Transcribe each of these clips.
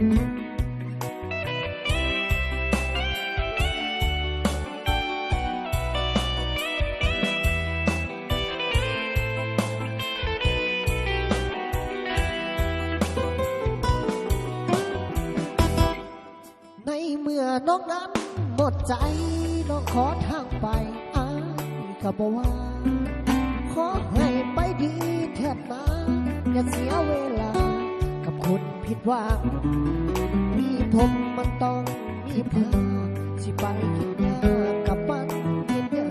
ในเมื่อน้องนั้นหมดใจน้องขอทางไปอ้ายก็บอกว่าขอให้ไปดีเถิดนะอย่าเสียเวลากับคนผิดหวังมีผมมันต้องมีพาสิไปกินยากับมันกินยา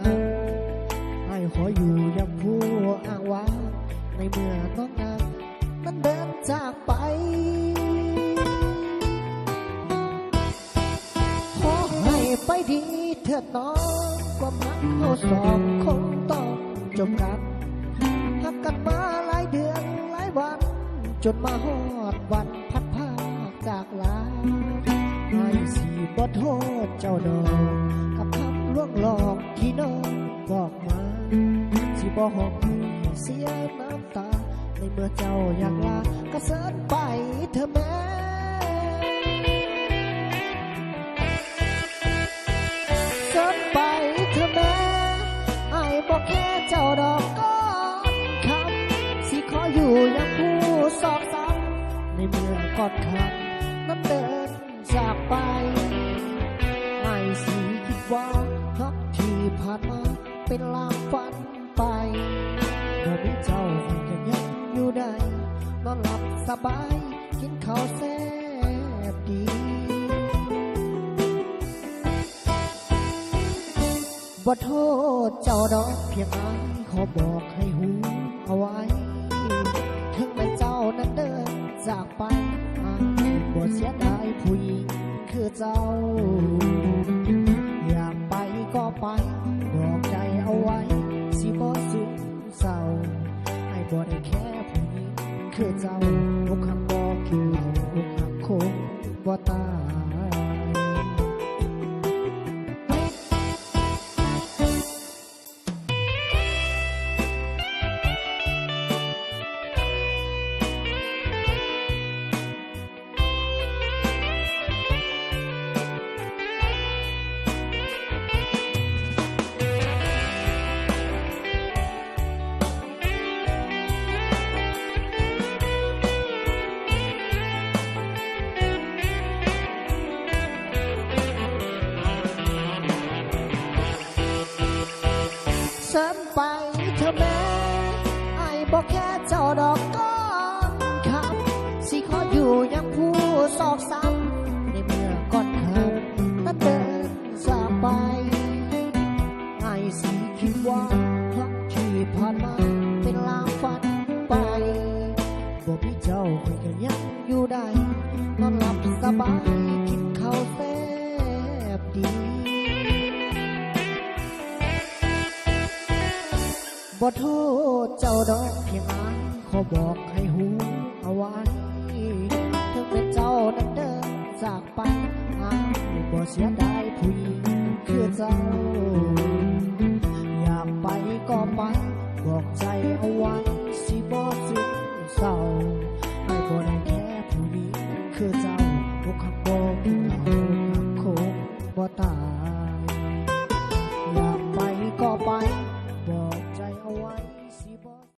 ให้ขออยู่อย่างผู้อ้างว้างในเมื่อน้องนั้นเดินจากไปไปดีเถิดน้องความรักเราสองคงต้องจบกันหักกันมาหลายเดือนหลายวันจนมาฮอดวันพัดพากจากลาให้สิบ่โทษเจ้าดอกกับคำลวงหลอกที่น้องบอกมาสิบ่ห้องให้เสียน้ำตาในเมื่อเจ้าอยากลาก็เสิร์นไปเธอแม่เสิร์นไปเธอแม่ไอ้บอกแค่เจ้าดอกก้อนคำสิขออยู่อย่างผู้สอบซ้ำในเมื่อก่อนคำนั้นเดินจากไปไอ้สิคิดว่าฮักที่ผ่านมาเป็นลางฝันไปเมื่อมีเจ้าให้กันยังอยู่ได้นอนหลับสบายกินข้าวแซ่บดีบ่โทษเจ้าดอกเพียงอ้ายขอบอกให้หูเอาไว้ถึงแม้เจ้านั้นเดินจากไปอ้ายบ่เสียดายผู้หญิงคือเจ้าอยากไปก็ไปบอกใจเอาไว้สิบ่ซึ้งเศร้าให้บ่ได้แค่ผู้หญิงคือเจ้าอกหักบ่กินเหล้าอกหักคงบ่ตายเสิร์นไปเธอแม่ไอ้บอกแค่เจ้าดอกก้อนคำสิขออยู่อย่างผู้สอกซ้ำในเมื่อก่อนคำนั้นเดินจากไปไอ้สิคิดว่ารักที่ผ่านมาเป็นลางฝันไปบอกพี่เจ้าคุยกันยังอยู่ได้นอนหลับสบายกินข้าวแซ่บดีบ่โทษเจ้าดอกเพียงอ้ายขอบอกให้หูเอาไว้ถึงแม้เจ้านั้นเดินจากไปอ้ายบ่เสียดายผู้หญิงคือเจ้าอยากไปก็ไปบอกใจเอาไว้สิบ่ซึ้งเศร้าให้บ่ได้แค่ผู้หญิงคือเจ้า